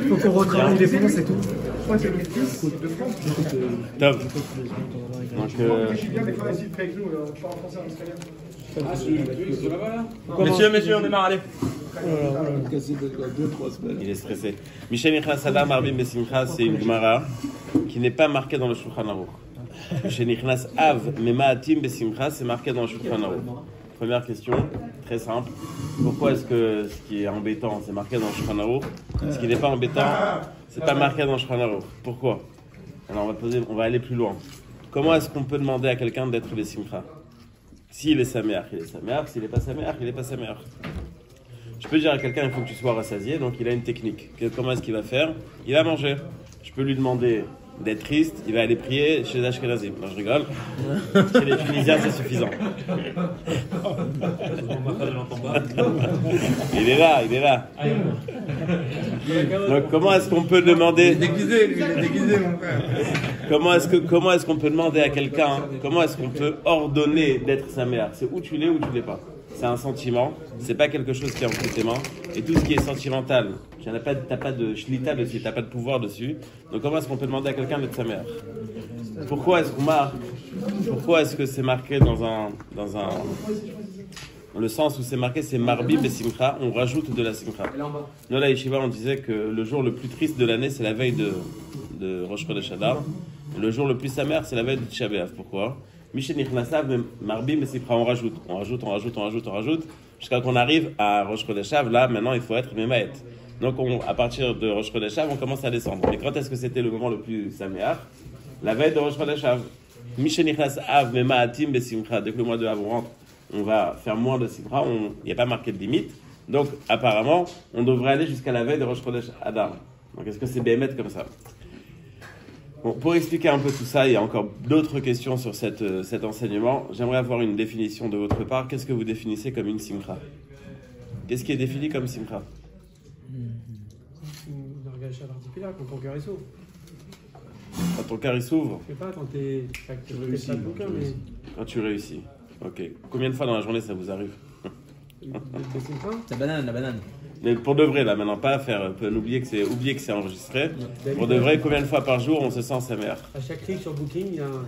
Faut qu'on retravaille les fonds, c'est tout. Ouais, c'est le fils de France. Top. Donc, Je suis bien des fois ici avec nous, je parle en français en australien. messieurs, on démarre, allez. Il est stressé. Michel Nichnas Adam Arbim Besimcha, c'est une Gemara qui n'est pas marquée dans le Shulchan Aruch. Michel Nichnas Av Memaatim Besimcha, c'est marqué dans le Shulchan Aruch. Première question, très simple. Pourquoi est-ce que ce qui est embêtant, c'est marqué dans le Shulchan Aruch? Ce qui n'est pas embêtant, c'est pas marqué dans le Shulchan Aruch. Pourquoi? Alors on va aller plus loin. Comment est-ce qu'on peut demander à quelqu'un d'être Besimcha? S'il est Sameach, il est Sameach. S'il n'est pas Sameach, il n'est pas Sameach. Je peux dire à quelqu'un, il faut que tu sois rassasié, donc il a une technique. Comment est-ce qu'il va faire? Il va manger. Je peux lui demander d'être triste, il va aller prier chez les Ashkenazim. Non, je rigole. Chez les Tunisiens, c'est suffisant. Il est là. Donc, comment est-ce qu'on peut demander... Il est déguisé, mon frère. Comment est-ce qu'on peut demander à quelqu'un, comment est-ce qu'on peut ordonner d'être Sameach? C'est où tu l'es ou tu l'es pas. C'est un sentiment, c'est pas quelque chose qui est entre tes mains. Et tout ce qui est sentimental, t'as pas de shlita dessus, t'as pas de pouvoir dessus. Donc comment est-ce qu'on peut demander à quelqu'un d'être Sameach? Pourquoi est-ce qu'on marque? Pourquoi est-ce que c'est marqué dans le sens où c'est marqué, c'est Marbi Besimcha, on rajoute de la Simcha. Nous, là, Yeshiva, on disait que le jour le plus triste de l'année, c'est la veille de Rosh Chodesh Adar. Le jour le plus samer, c'est la veille de Tisha B'Av. Pourquoi? Michel Nichnasav, Marbi Besimcha, on rajoute, jusqu'à qu'on arrive à Rosh Chodesh Av. Là, maintenant, il faut être Memaet. Donc, à partir de Rosh Chodesh Av, on commence à descendre. Mais quand est-ce que c'était le moment le plus samer? La veille de Rosh Chodesh Av. Michel Nichnasav, Memaatim Besimcha, dès que le mois de Av rentre, on va faire moins de Simcha, il n'y a pas marqué de limite. Donc, apparemment, on devrait aller jusqu'à la veille de Rosh Chodesh Adar. Donc, est-ce que c'est bémet comme ça? Bon, pour expliquer un peu tout ça, il y a encore d'autres questions sur cet enseignement. J'aimerais avoir une définition de votre part. Qu'est-ce que vous définissez comme une Simcha? Qu'est-ce qui est défini comme Simcha? Une organisation particulière quand ton cœur est s'ouvre. Quand ton cœur il s'ouvre? Je sais pas, quand tu réussis. Quand tu réussis. Ok. Combien de fois dans la journée ça vous arrive? La banane. Mais pour de vrai, là, maintenant, pas faire, oublier que c'est enregistré. Pour de vrai, combien de fois par jour on se sent sa mère? À chaque clic sur Booking, il y a un...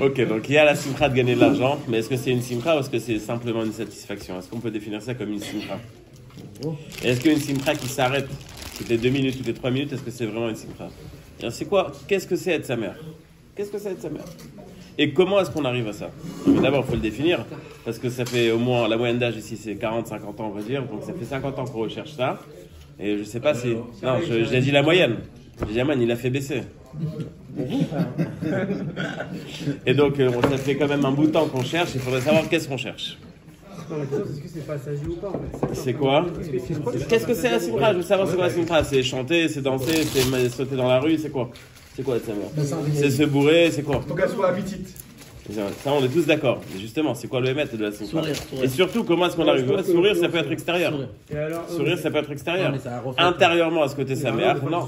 Ok, donc il y a la simcha de gagner de l'argent, mais est-ce que c'est une simcha ou est-ce que c'est simplement une satisfaction? Est-ce qu'on peut définir ça comme une simcha? Et est-ce qu'une simcha qui s'arrête toutes les 2 minutes, toutes les 3 minutes, est-ce que c'est vraiment une simcha? Alors c'est quoi? Qu'est-ce que c'est être sa mère? Qu'est-ce que c'est être sa mère? Et comment est-ce qu'on arrive à ça? D'abord, il faut le définir, parce que ça fait au moins, la moyenne d'âge ici, c'est 40-50 ans, on va dire, donc ça fait 50 ans qu'on recherche ça, et je sais pas si... Non, j'ai dit la moyenne. Jaman, il a fait baisser. Et donc, ça fait quand même un bout de temps qu'on cherche, il faudrait savoir qu'est-ce qu'on cherche. Non, la question, c'est que c'est passager ou pas, en fait. C'est quoi? Qu'est-ce que c'est la simcha? Je veux savoir c'est quoi la simcha. C'est chanter, c'est danser, c'est sauter dans la rue, c'est quoi? C'est quoi être sa mère? C'est se bourrer, c'est quoi? Faut qu'elle soit appétite. Ça, on est tous d'accord. Mais justement, c'est quoi le émettre de la simcha? Sourire. Et surtout, comment est-ce qu'on arrive? Sourire, ça peut être extérieur. Sourire, ça peut être extérieur. Intérieurement, est-ce que t'es sa mère? Non.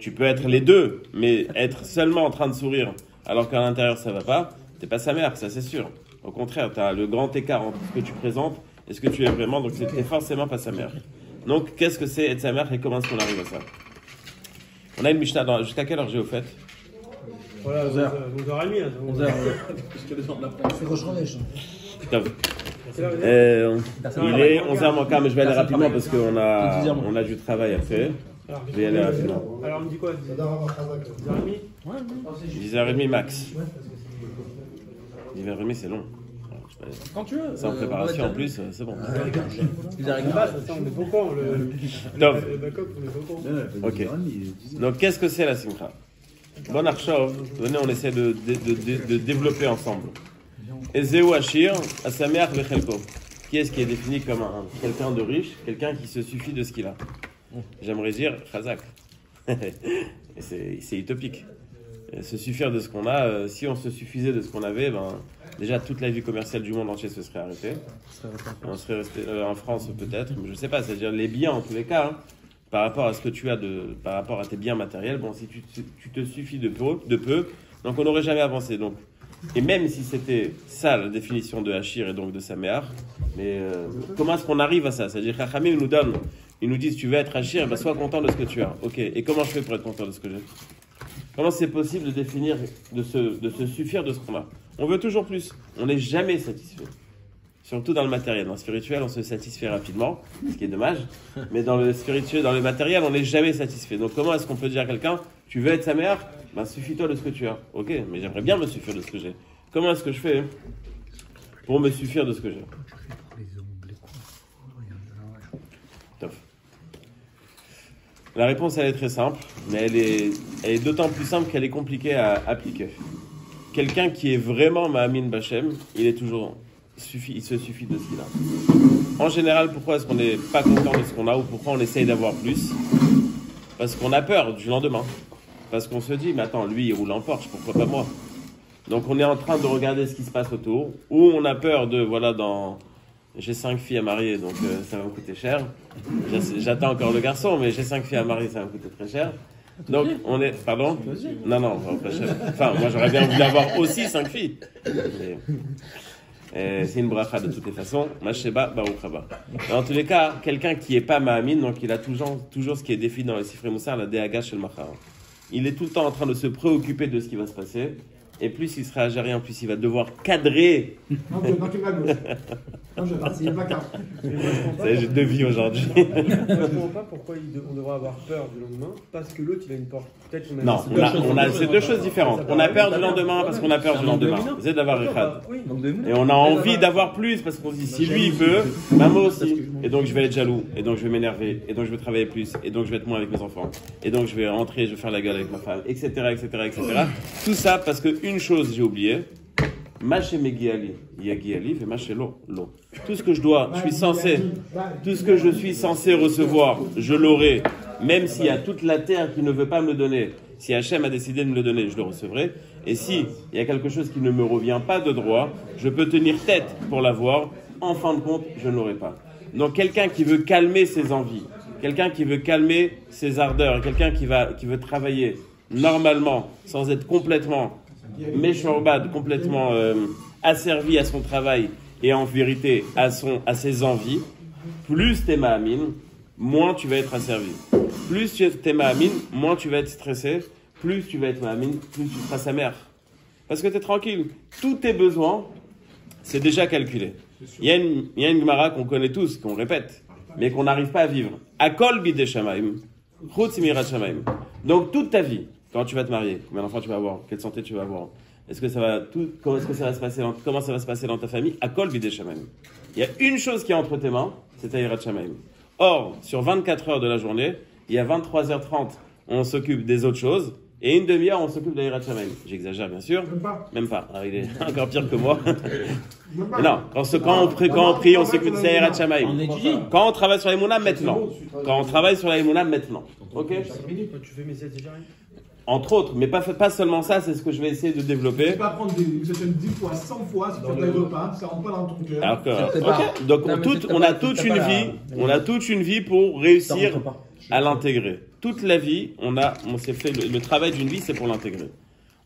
Tu peux être les deux, mais être seulement en train de sourire alors qu'à l'intérieur ça va pas, t'es pas sa mère, ça c'est sûr. Au contraire, tu as le grand écart entre ce que tu présentes et ce que tu es vraiment, donc c'est forcément pas sa mère. Donc, qu'est-ce que c'est être sa mère et comment est-ce qu'on arrive à ça? On a une Mishnah jusqu'à quelle heure j'ai au fait? Voilà, 11h30. 11h. C'est Roche-Rodèche. Top. Il est 11h moins quart, mais je vais aller rapidement parce qu'on a du travail à faire. Je vais y aller rapidement. Alors, on me dit quoi? 10h30? 10h30 max. 10h30 c'est long. Quand tu veux. C'est en préparation en plus, c'est bon. On est beaucoup, Top. le backup, on est beaucoup. Ok. Donc qu'est-ce que c'est la simcha? Bon Archov, venez on essaie de développer ensemble. Ezeu Ashir, Asameach Vechelko. Qui est-ce qui est défini comme quelqu'un de riche, quelqu'un qui se suffit de ce qu'il a? J'aimerais dire Chazak. C'est utopique. Se suffire de ce qu'on a, si on se suffisait de ce qu'on avait, déjà toute la vie commerciale du monde entier se serait arrêtée. On serait resté en France peut-être, mais je sais pas, c'est-à-dire les biens en tous les cas, par rapport à ce que tu as par rapport à tes biens matériels, bon, si tu te suffis de peu, donc on n'aurait jamais avancé. Donc Et même si c'était ça la définition de Hachir et donc de Saméach, mais comment est-ce qu'on arrive à ça? C'est-à-dire Chachamim ils nous disent tu veux être Hachir, ben sois content de ce que tu as. Ok, et comment je fais pour être content de ce que j'ai? Comment c'est possible de définir, de se suffire de ce qu'on a? On veut toujours plus, on n'est jamais satisfait. Surtout dans le matériel. Dans le spirituel, on se satisfait rapidement, ce qui est dommage. Mais dans le spirituel, dans le matériel, on n'est jamais satisfait. Donc comment est-ce qu'on peut dire à quelqu'un, tu veux être sa mère? Ben suffis-toi de ce que tu as. Ok, mais j'aimerais bien me suffire de ce que j'ai. Comment est-ce que je fais pour me suffire de ce que j'ai? Top. La réponse, elle est très simple, mais elle est d'autant plus simple qu'elle est compliquée à appliquer. Quelqu'un qui est vraiment Ma'amin Bachem, il se suffit de ce qu'il a. En général, pourquoi est-ce qu'on n'est pas content de ce qu'on a ou pourquoi on essaye d'avoir plus? Parce qu'on a peur du lendemain. Parce qu'on se dit, mais attends, lui il roule en Porsche, pourquoi pas moi? Donc on est en train de regarder ce qui se passe autour, ou on a peur de, j'ai 5 filles à marier, donc ça va me coûter cher. J'attends encore le garçon, mais j'ai 5 filles à marier, ça va me coûter très cher. Donc on est, pardon? Non, pas cher. Enfin, moi j'aurais bien voulu avoir aussi 5 filles. C'est une bracha de toutes les façons. Masheba, Baruch Haba. Dans tous les cas, quelqu'un qui n'est pas Ma'amin, donc il a toujours ce qui est défini dans les Sifrei Moussar, la Dehaga Shel Machar. Il est tout le temps en train de se préoccuper de ce qui va se passer. Et plus il sera algérien, plus il va devoir cadrer. Non, tu vas gauche. Non, c'est une placard. J'ai 2 vies aujourd'hui. Je ne comprends pas pourquoi on devrait avoir peur du lendemain, parce que l'autre il a une porte. Peut-être qu'on a non, c'est 2 choses différentes. On a peur du lendemain parce qu'on a peur du lendemain. C'est d'avoir Echad. Et on a envie d'avoir plus parce qu'on se dit si lui il peut, ben moi aussi. Et donc je vais être jaloux, et donc je vais m'énerver, et donc je vais travailler plus, et donc je vais être moins avec mes enfants, et donc je vais rentrer, je vais faire la gueule avec ma femme, etc. Tout ça parce que une chose j'ai oublié. Maché Megiali, Yagiali, fait Maché Lo. Tout ce que je suis censé recevoir, je l'aurai, même s'il y a toute la terre qui ne veut pas me le donner. Si Hachem a décidé de me le donner, je le recevrai. Et si il y a quelque chose qui ne me revient pas de droit, je peux tenir tête pour l'avoir. En fin de compte, je ne l'aurai pas. Donc quelqu'un qui veut calmer ses envies, quelqu'un qui veut calmer ses ardeurs, quelqu'un qui veut travailler normalement, sans être complètement Meshorbad, complètement asservi à son travail et en vérité à ses envies, plus t'es Ma'amin, moins tu vas être asservi. Plus t'es Ma'amin, moins tu vas être stressé. Plus tu vas être Ma'amin, plus tu seras sa mère. Parce que t'es tranquille. Tous tes besoins, c'est déjà calculé. Il y a une Gemara qu'on connaît tous, qu'on répète, mais qu'on n'arrive pas à vivre. Akol bidei shamayim, chutz mirat shamayim. Donc toute ta vie, quand tu vas te marier, combien d'enfants tu vas avoir, quelle santé tu vas avoir, comment est-ce que ça va se passer, comment ça va se passer dans ta famille, Akol bidei shamayim. Il y a une chose qui est entre tes mains, c'est ta yirat shamayim. Or, sur 24 heures de la journée, il y a 23h30, on s'occupe des autres choses, et une demi-heure, on s'occupe de la yirat shamayim. J'exagère, bien sûr. Même pas. Alors, il est encore pire que moi. Non, quand on prie, on s'occupe de la yirat shamayim. Quand on travaille sur la Emouna, maintenant. Quand on travaille sur la Emouna, maintenant. Ok? Tu fais mes 7 Égérines. Entre autres, mais pas seulement ça, c'est ce que je vais essayer de développer. Tu peux apprendre une session 10 fois, 100 fois, si tu fais tes repas, ça rentre pas dans ton cœur. Ok. Donc on a toute une vie pour réussir à l'intégrer. Toute la vie, on s'est fait le travail d'une vie, c'est pour l'intégrer.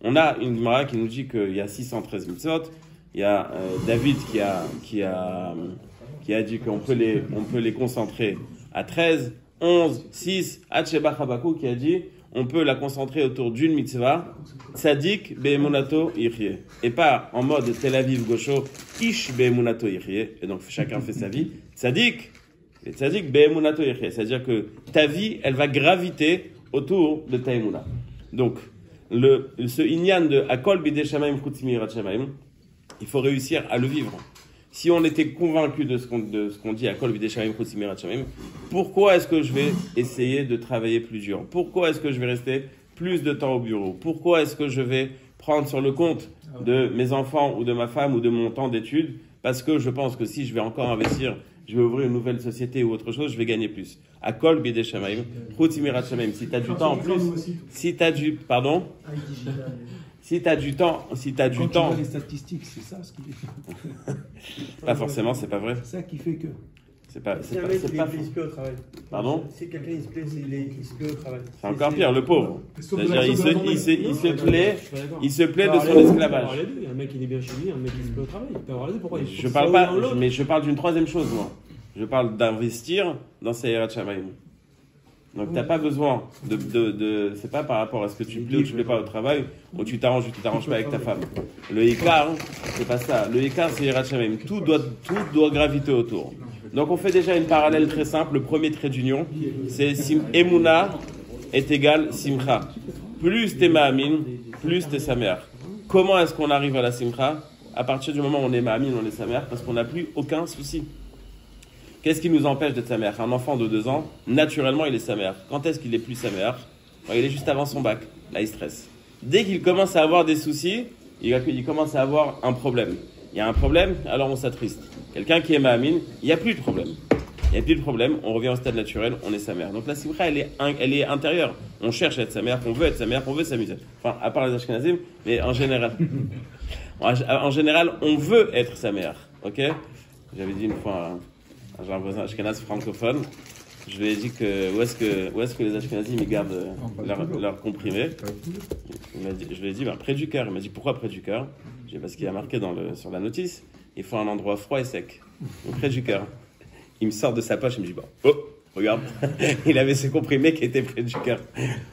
On a une Gemara qui nous dit qu'il y a 613 mitzvot. Il y a David qui a dit qu'on peut les concentrer à 13, 11, 6. Hatsheba Chabakou qui a dit on peut la concentrer autour d'une mitzvah, tzadik be'emunato yichye. Et pas en mode Tel Aviv Gosho, ish be'emunato yichye. Et donc chacun fait sa vie. Tzadik be'emunato yichye. C'est-à-dire que ta vie, elle va graviter autour de ta emuna. Donc, ce inyan de Akol bidei shamayim chutz mirat shamayim, il faut réussir à le vivre. Si on était convaincu de ce qu'on dit à Kol bidei shamayim chutz mirat shamayim, pourquoi est-ce que je vais essayer de travailler plus dur? Pourquoi est-ce que je vais rester plus de temps au bureau? Pourquoi est-ce que je vais prendre sur le compte de mes enfants ou de ma femme ou de mon temps d'études? Parce que je pense que si je vais encore investir, je vais ouvrir une nouvelle société ou autre chose, je vais gagner plus. À Kol bidei shamayim chutz mirat shamayim. Si tu as du temps en plus, si tu as du temps. Tu vois les statistiques, c'est ça ce qui Pas forcément, c'est pas vrai. C'est ça qui fait que. C'est pas, Si c'est un pas, mec c'est il pas est faux. il se plaît au travail. Pardon? Si quelqu'un il se plaît, il se plaît au travail. C'est encore pire, le pauvre. Sauf C'est-à-dire, il se plaît, Il il se plaît de son Il esclavage. y a un mec qui est bien chez lui, un mec qui se plaît au travail. Il peut avoir les deux. Pourquoi Je parle pas, mais je parle d'une troisième chose, moi. Je parle d'investir dans ces Yerat Shamayim. Donc, t'as pas besoin c'est pas par rapport à ce que tu plais ou tu plais pas au travail, ou tu t'arranges ou tu t'arranges pas avec ta femme. Le Ikar, c'est pas ça. Le Ikar, c'est Yerat Shamayim. Tout doit graviter autour. Donc, on fait déjà une parallèle très simple. Le premier trait d'union, c'est Emouna est égal Simcha. Plus t'es Ma'amin, plus t'es sa mère. Comment est-ce qu'on arrive à la Simcha? À partir du moment où on est Ma'amin, on est sa mère, parce qu'on n'a plus aucun souci. Qu'est-ce qui nous empêche d'être sa mère? Un enfant de 2 ans, naturellement, il est sa mère. Quand est-ce qu'il est plus sa mère? Il est juste avant son bac. Là, il stresse. Dès qu'il commence à avoir des soucis, il commence à avoir un problème. Il y a un problème, alors on s'attriste. Quelqu'un qui est Ma'amin, il n'y a plus de problème. Il n'y a plus de problème, on revient au stade naturel, on est sa mère. Donc la simcha, elle est intérieure. On cherche à être sa mère, on veut être sa mère, on veut s'amuser. Enfin, à part les Ashkenazim, mais en général. En général, on veut être sa mère. Ok? J'avais dit une fois à un voisin Ashkenaz francophone, je lui ai dit que où est-ce que les Ashkenazim ils gardent leur comprimé. Je lui ai dit près du cœur. Il m'a dit pourquoi près du cœur? J'ai dit parce qu'il y a marqué sur la notice, il faut un endroit froid et sec. Donc, près du cœur. Il me sort de sa poche, il me dit oh, regarde, il avait ses comprimés qui étaient près du cœur.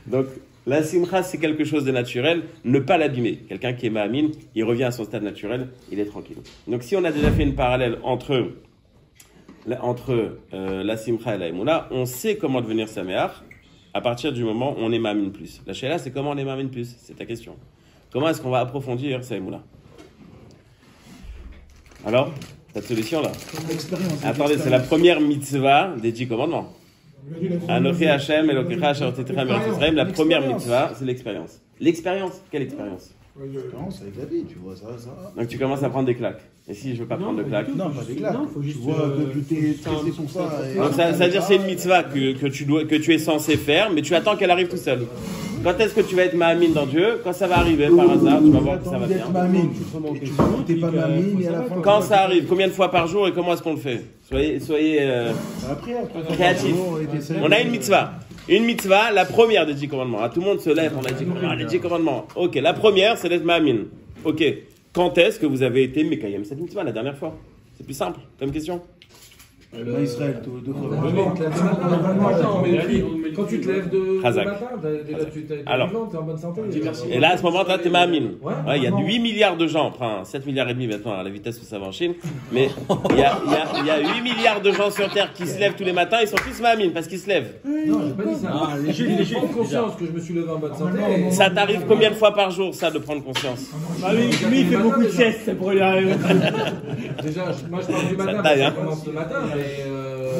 Donc la simcha c'est quelque chose de naturel, ne pas l'abîmer. Quelqu'un qui est ma'amin, il revient à son stade naturel, il est tranquille. Donc si on a déjà fait une parallèle entre la simcha et la emuna, on sait comment devenir sa mère à partir du moment où on est ma'amin plus. La shéla c'est comment on est ma'amin plus, c'est ta question. Comment est-ce qu'on va approfondir sa emuna? Alors, cette solution là. Attendez, c'est la première mitzvah des 10 commandements. Anochi Hashem Elokecha Asher Titcha Meretz Yisrael. La première mitzvah, c'est l'expérience. L'expérience, quelle expérience? L'expérience avec la vie, tu vois ça. Donc tu commences à prendre des claques. Et si je veux pas prendre de claques? Non, pas des claques. Non, faut juste. Tu vois que tu t'es stressé pour ça. Donc ça veut dire c'est une mitzvah que tu es censé faire, mais tu attends qu'elle arrive tout seul. Quand est-ce que tu vas être ma'amin dans Dieu? Quand ça va arriver par hasard, tu vas voir que ça va bien. T'es pas ma'amin et à la fin. Quand ça arrive, combien de fois par jour et comment est-ce qu'on le fait? Soyez créatifs. On a une mitzvah. Une mitzvah, la première des 10 commandements. Tout le monde se lève, on a dit les 10 commandements. Ok, la première, c'est d'être ma'amin. Ok, quand est-ce que vous avez été mekayem cette mitzvah la dernière fois? C'est plus simple comme question. Israël, deux fois. Quand tu te lèves de Khazak. matin, déjà tu t'es vivant, t'es en bonne santé. Et là, à ce moment-là, t'es ma'amin. Ouais. Il y a 8 milliards de gens, enfin 7 milliards et demi maintenant à la vitesse où ça va en Chine, mais il y a 8 milliards de gens sur Terre qui se lèvent tous les matins, ils sont tous ma'amin parce qu'ils se lèvent. Non, j'ai pas dit ça. J'ai prendre conscience que je me suis levé en bonne santé. Ça t'arrive combien de fois par jour, ça, de prendre conscience? Lui, il fait beaucoup de siestes, ça pourrait lui arriver. Déjà, moi je parle du matin, taille, ça hein. commence le matin, mais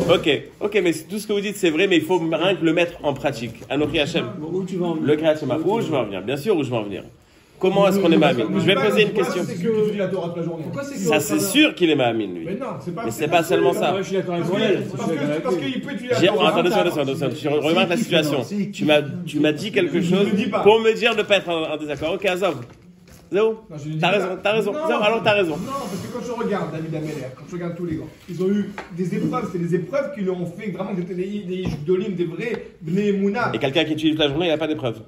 Ok, mais tout ce que vous dites c'est vrai, mais il faut rien que le mettre en pratique. Anochi Hashem. Où tu vas en Le Kriyat Shema. Où je vais en venir? Bien sûr, où je vais en venir. Comment est-ce qu'on est ma'amin? Je vais poser une question. pourquoi c'est que Ça, c'est sûr qu'il est ma'amin, lui. Mais non, c'est pas. Mais c'est pas seulement ça. Ouais, je suis d'accord avec Roland. Parce qu'il peut utiliser la Torah. Attendez, je remarque la situation. Tu m'as dit quelque chose pour me dire de ne pas être en désaccord. Ok, Azov. Zéro. T'as raison. Non, Zéro, alors t'as raison. Non, parce que quand je regarde David Ameller, quand je regarde tous les gars, ils ont eu des épreuves, c'est des épreuves qui leur ont fait vraiment des Yishgdolim, des vrais Bnei Emouna. Et quelqu'un qui étudie toute la journée, il n'a pas d'épreuve.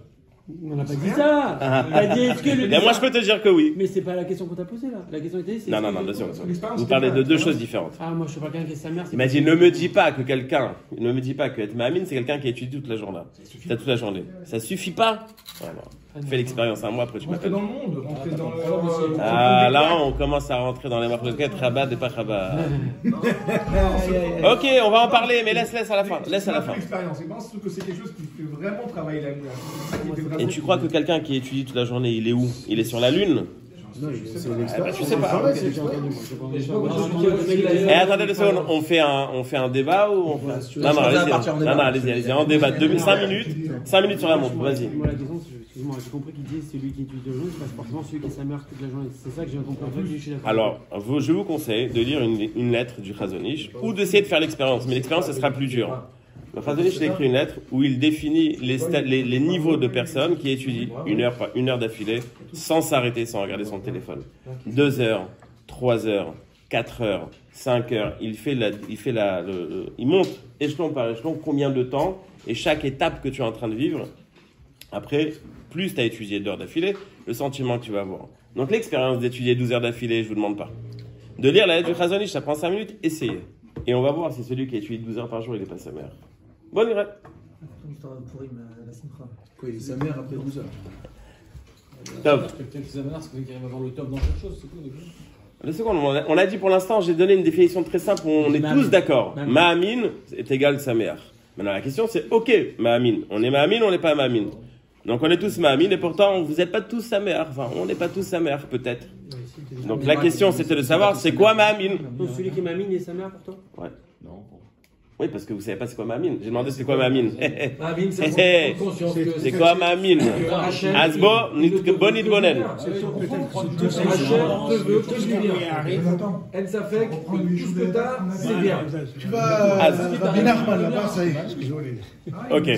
On n'a pas dit ça. On a dit est-ce que le. Et moi, je peux te dire que oui. Mais c'est pas la question qu'on t'a posée là. La question était. Non, bien sûr. Vous parlez de deux choses différentes. Ah, moi je suis pas quelqu'un qui est sa mère. Il m'a dit ne me dis pas que être ma'amin, c'est quelqu'un qui étudie toute la journée. Toute la journée. Ça suffit pas. Voilà. Fais l'expérience un mois, après tu Rentrer m'appelles. dans le monde, rentrer dans le. Ah, là, on commence à rentrer dans les marques Rabat et pas Rabat. Ok, on va en parler, mais laisse à la fin. Laisse à la fin. L'expérience, et moi, je trouve que c'est quelque chose qui fait vraiment travailler la mouille. Et tu crois que quelqu'un qui étudie toute la journée, il est où? Il est sur la Lune? Non, c'est l'expérience. Tu sais pas. Et Et attendez 2 secondes, on fait un débat ou on fait... Non, allez-y, en débat. 5 minutes sur la montre, vas-y. Moi la question, excuse-moi, j'ai compris qu'il disait celui qui étudie toute la journée, c'est pas forcément celui qui est sa mère toute la journée. C'est ça que j'ai compris. En fait, je suis d'accord. Alors, je vous conseille de lire une lettre du Chazonish ou d'essayer de faire l'expérience, mais l'expérience, ce sera plus dur. Le Chazonish il a écrit une lettre où il définit les niveaux de personnes qui étudient une heure d'affilée, sans s'arrêter, sans regarder son téléphone. 2 heures, 3 heures, 4 heures, 5 heures, il monte échelon par échelon combien de temps et chaque étape que tu es en train de vivre. Après, plus tu as étudié d'heures d'affilée, le sentiment que tu vas avoir. Donc l'expérience d'étudier 12 heures d'affilée, je vous demande pas. De lire la lettre du Chazon Ish, ça prend 5 minutes, essayez. Et on va voir si celui qui a étudié 12 heures par jour, il est pas sa mère. Bonne nuit. Quoi, il est sa mère après 12 heures. Top. Quelqu'un qui s'amène, c'est quelqu'un qui arrive à avoir le top dans chaque chose, c'est tout. Le second, on a dit pour l'instant, j'ai donné une définition très simple, on est tous d'accord. Ma'amin est égal sa mère. Maintenant la question c'est, ok, Ma'amin. On est Ma'amin, on n'est pas Ma'amin. Donc on est tous Ma'amin et pourtant vous n'êtes pas tous sa mère. Enfin, on n'est pas tous sa mère peut-être. Donc la question c'était de savoir c'est quoi Ma'amin. Donc celui qui est Ma'amin est sa mère pour toi? Ouais. Non. Oui, parce que vous savez pas c'est quoi Ma'amin. J'ai demandé c'est quoi Ma'amin. Ma'amin, c'est conscience que c'est quoi Ma'amin? Asbo, bon idbonen. Hachem te veut que du bien. Elle s'affecte, tout ce que t'as, c'est bien. Tu vas Ben Nachman là-bas, ça y est. Ok.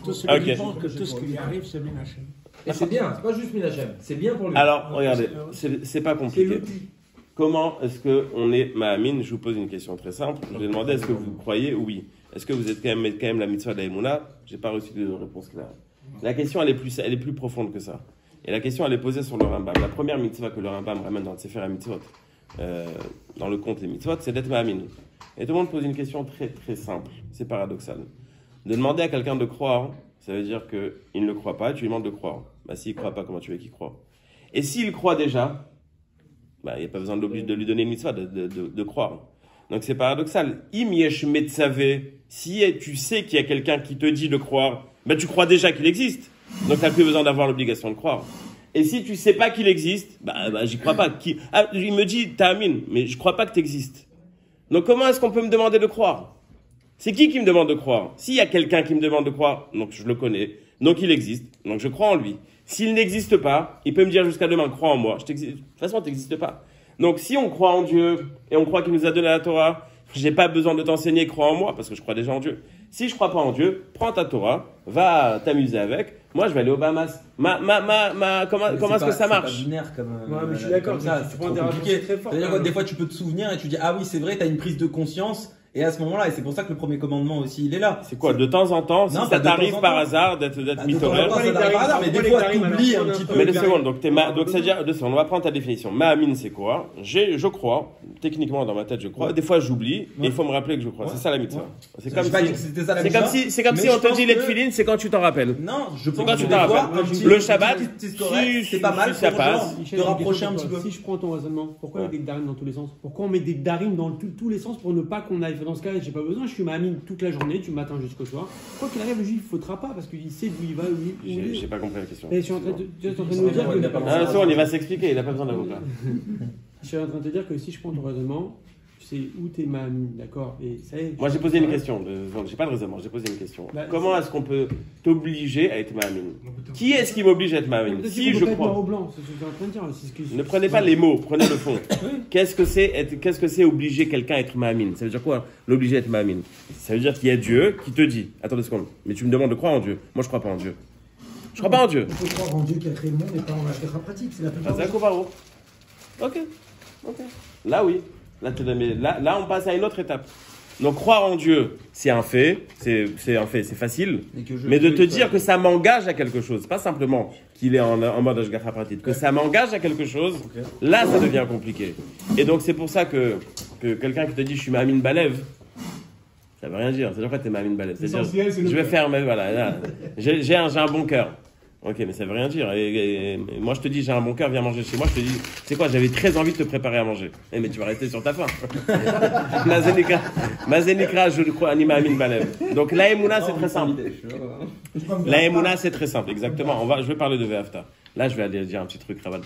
Tout ce qui lui arrive, c'est Minachem. Et c'est bien, c'est pas juste Minachem, c'est bien pour lui. Alors, regardez, c'est pas compliqué. Comment est-ce qu'on est Ma'amin? Je vous pose une question très simple. Je vais demander est-ce que vous croyez? Oui. Est-ce que vous êtes quand même la mitzvah d'Aïmouna? J'ai pas reçu de réponse claire. La question, elle est plus profonde que ça. Et la question, elle est posée sur le Rambam. La première mitzvah que le Rambam ramène dans le Sefer HaMitzvot, dans le compte des mitzvot, c'est d'être Ma'amin. Et tout le monde pose une question très très simple. C'est paradoxal. De demander à quelqu'un de croire, ça veut dire qu'il ne croit pas, tu lui demandes de croire. Bah, s'il ne croit pas, comment tu veux qu'il croit? Et s'il croit déjà, bah, il n'y a pas besoin de lui donner une mitzvah de croire. Donc c'est paradoxal. Im yesh metzave, si tu sais qu'il y a quelqu'un qui te dit de croire, bah, tu crois déjà qu'il existe. Donc tu n'as plus besoin d'avoir l'obligation de croire. Et si tu ne sais pas qu'il existe, bah j'y crois pas. Il me dit, t'amin, mais je ne crois pas que tu existes. Donc comment est-ce qu'on peut me demander de croire? C'est qui me demande de croire? S'il y a quelqu'un qui me demande de croire, donc je le connais, donc il existe, donc je crois en lui. S'il n'existe pas, il peut me dire jusqu'à demain, crois en moi. De toute façon, tu n'existes pas. Donc si on croit en Dieu et on croit qu'il nous a donné la Torah, j'ai pas besoin de t'enseigner, crois en moi, parce que je crois déjà en Dieu. Si je crois pas en Dieu, prends ta Torah, va t'amuser avec. Moi, je vais aller aux Bahamas. Comment est-ce que ça marche? C'est pas binaire comme. Ouais, mais je suis d'accord, ça, tu c'est prends trop des compliqué. raccourcis très forts. C'est-à-dire que des fois, tu peux te souvenir et tu dis ah oui, c'est vrai, t'as une prise de conscience. Et à ce moment-là, et c'est pour ça que le premier commandement aussi, il est là. C'est quoi? De temps en temps, si Non, ça pas de t'arrive temps en par temps. hasard d'être mythomaire. Ça t'arrive par hasard, mais des fois, tu oublies un petit peu. Mais 2 secondes, donc c'est-à-dire, 2 secondes, on va prendre ta définition. Ma'amin, c'est quoi? Je crois, techniquement dans ma tête, je crois. Des fois, j'oublie, et il faut me rappeler que je crois. C'est ça la mitzvah. C'est comme si on te dit les tefilines, c'est quand tu t'en rappelles. Non, je pense quand que tu des t'en fois, rappelles. un petit- Le Shabbat, c'est pas mal si ça pour passe. te rapprocher un petit peu. Si je prends ton raisonnement, pourquoi il y a Ouais. des darim dans tous les sens? Pourquoi on met des darim dans tous les sens pour ne pas qu'on aille? Dans ce cas, j'ai pas besoin, je suis Ma'amin toute la journée, du matin jusqu'au soir. Quoi qu'il arrive, le juif, il ne faudra pas parce qu'il sait d'où il va, où il J'ai pas compris la question. est. Je suis en train de me dire que. Ah, c'est bon, il va s'expliquer, il n'a pas besoin d'avocat. Je suis en train de te dire que si je prends ton raisonnement, tu sais où t'es Ma'amin, d'accord? Et ça y est. Moi, j'ai posé une question. J'ai pas de raisonnement, j'ai posé une question. Bah, Comment est-ce qu'on peut t'obliger à être Ma'amin? Qui est-ce qui m'oblige à être Ma'amin? Si je noir crois. au blanc, c'est ce que je suis en train de dire. C'est ce que Ne prenez pas les mots, prenez le fond. Qu'est-ce que c'est obliger quelqu'un à être Ma'amin? Ça veut dire quoi, l'obliger à être Ma'amin? Ça veut dire qu'il y a Dieu qui te dit, attends 2 secondes, mais tu me demandes de croire en Dieu. Moi, je crois pas en Dieu. Je crois pas en Dieu. Il faut croire en Dieu qui a créé le monde et pas en la pratique. C'est la plupart Ah, c'est un coup. Ok. Là, oui. Là, on passe à une autre étape. Donc, croire en Dieu, c'est un fait. C'est un fait, c'est facile. Mais de te dire que ça m'engage à quelque chose, pas simplement qu'il est en mode Ashgacha pratique, que ça m'engage à quelque chose, là, ça devient compliqué. Et donc, c'est pour ça que quelqu'un qui te dit je suis Ma'amin Balev, ça veut rien dire. C'est-à-dire quoi, t'es Ma'amin Balev? C'est-à-dire, L'essentiel, c'est le je vais cœur. faire, mais voilà, là, j'ai un bon cœur. Ok, mais ça veut rien dire. Et moi, je te dis, j'ai un bon cœur, viens manger chez moi. Je te dis, c'est quoi, j'avais très envie de te préparer à manger. Eh, mais tu vas rester sur ta faim. Mazenikra, je crois, anima amin balev. Donc, la Emouna, c'est très simple. La Emouna, c'est très simple, exactement. Je vais parler de Ve'afta. Là, je vais aller dire un petit truc, Raval,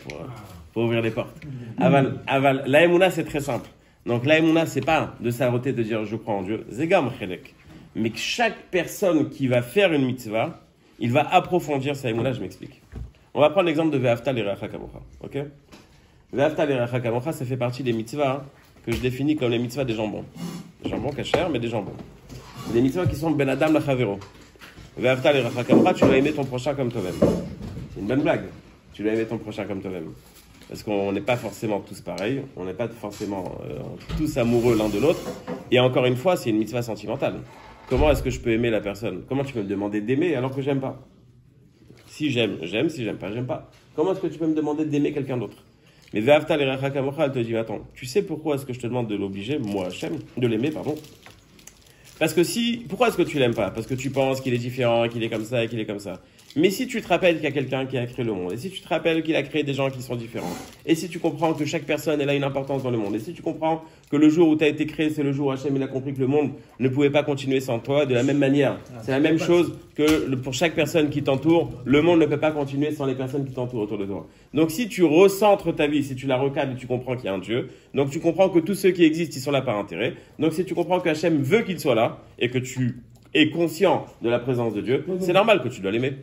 pour ouvrir les portes. Aval, la Emouna, c'est très simple. Donc, la Emouna, c'est pas de s'arrêter de dire, je crois en Dieu. Zegam chelek. Mais que chaque personne qui va faire une mitzvah, il va approfondir sa émouna, je m'explique. On va prendre l'exemple de Ve'afta l'Erecha Kamocha, ok? Ve'afta l'Erecha Kamocha, ça fait partie des mitzvahs que je définis comme les mitzvahs des jambons. Des jambons cachers, mais des jambons. Des mitzvahs qui sont Ben Adam Lachavero. Ve'afta l'Erecha Kamocha, tu dois aimer ton prochain comme toi-même. C'est une bonne blague. Tu dois aimer ton prochain comme toi-même. Parce qu'on n'est pas forcément tous pareils, on n'est pas forcément tous amoureux l'un de l'autre. Et encore une fois, c'est une mitzvah sentimentale. Comment est-ce que je peux aimer la personne? Comment tu peux me demander d'aimer alors que j'aime pas? Si j'aime, j'aime. Si j'aime pas, j'aime pas. Comment est-ce que tu peux me demander d'aimer quelqu'un d'autre? Mais Ve'afta l'erecha kamocha, elle te dit, attends, tu sais pourquoi est-ce que je te demande de l'obliger, moi Hachem, de l'aimer, pardon? Parce que pourquoi est-ce que tu l'aimes pas? Parce que tu penses qu'il est différent, qu'il est comme ça et qu'il est comme ça. Mais si tu te rappelles qu'il y a quelqu'un qui a créé le monde, et si tu te rappelles qu'il a créé des gens qui sont différents, et si tu comprends que chaque personne elle a une importance dans le monde, et si tu comprends que le jour où tu as été créé, c'est le jour où Hachem il a compris que le monde ne pouvait pas continuer sans toi, de la même manière. C'est la même chose que pour chaque personne qui t'entoure, le monde ne peut pas continuer sans les personnes qui t'entourent autour de toi. Donc si tu recentres ta vie, si tu la recadres et tu comprends qu'il y a un Dieu, donc tu comprends que tous ceux qui existent, ils sont là par intérêt. Donc si tu comprends que Hachem veut qu'il soit là, et que tu es conscient de la présence de Dieu, c'est normal que tu dois l'aimer.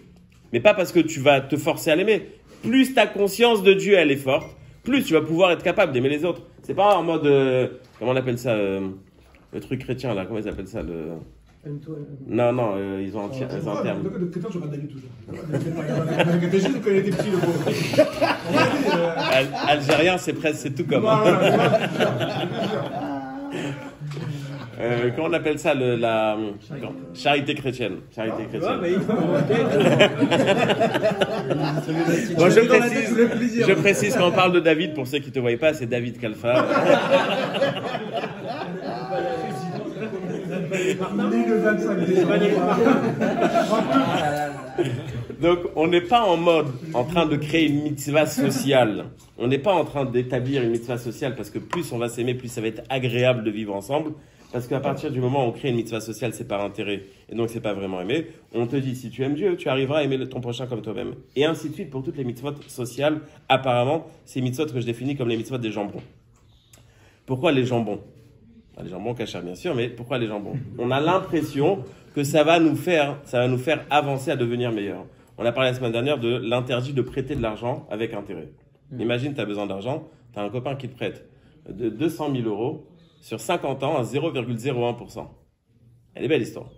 Mais pas parce que tu vas te forcer à l'aimer. Plus ta conscience de Dieu, elle est forte, plus tu vas pouvoir être capable d'aimer les autres. C'est pas en mode, comment on appelle ça, le truc chrétien là, comment ils appellent ça Non, ils ont un terme. Le chrétien, je regarde David toujours. Le catéchisme, quand il était petit, le pauvre. Algérien, c'est tout comme. Comment on appelle ça la charité chrétienne. Charité chrétienne. Bon, je précise quand on parle de David, pour ceux qui ne te voient pas, c'est David Kalfa. Donc, on n'est pas en train de créer une mitzvah sociale. On n'est pas en train d'établir une mitzvah sociale parce que plus on va s'aimer, plus ça va être agréable de vivre ensemble. Parce qu'à partir du moment où on crée une mitzvah sociale, c'est par intérêt, et donc c'est pas vraiment aimer. On te dit, si tu aimes Dieu, tu arriveras à aimer ton prochain comme toi-même. Et ainsi de suite pour toutes les mitzvot sociales. Apparemment, ces mitzvot que je définis comme les mitzvot des jambons. Pourquoi les jambons? Les jambons cachers, bien sûr, mais pourquoi les jambons? On a l'impression que ça va nous faire avancer à devenir meilleurs. On a parlé la semaine dernière de l'interdit de prêter de l'argent avec intérêt. Imagine, tu as besoin d'argent, tu as un copain qui te prête de 200 000 euros sur 50 ans à 0,01%. Elle est belle l'histoire.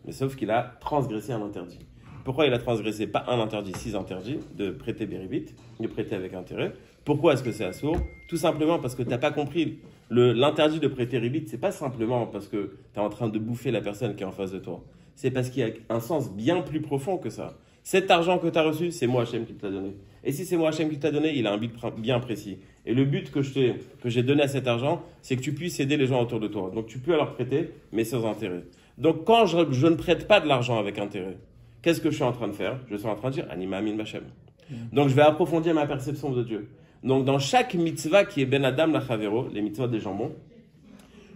Mais sauf qu'il a transgressé un interdit. Pourquoi il a transgressé pas un interdit, 6 interdits de prêter béribit, de prêter avec intérêt? Pourquoi est-ce que c'est assourd? Tout simplement parce que tu n'as pas compris. L'interdit de prêter ribit, c'est pas simplement parce que tu es en train de bouffer la personne qui est en face de toi. C'est parce qu'il y a un sens bien plus profond que ça. Cet argent que tu as reçu, c'est moi Hachem qui te l'a donné. Et si c'est moi Hachem qui te l'a donné, il a un but bien précis. Et le but que j'ai donné à cet argent, c'est que tu puisses aider les gens autour de toi. Donc tu peux leur prêter, mais sans intérêt. Donc quand je ne prête pas de l'argent avec intérêt, qu'est-ce que je suis en train de faire? Je suis en train de dire Anima Amin Bachem. Donc je vais approfondir ma perception de Dieu. Donc dans chaque mitzvah qui est Ben Adam la Chavero, les mitzvahs des jambons,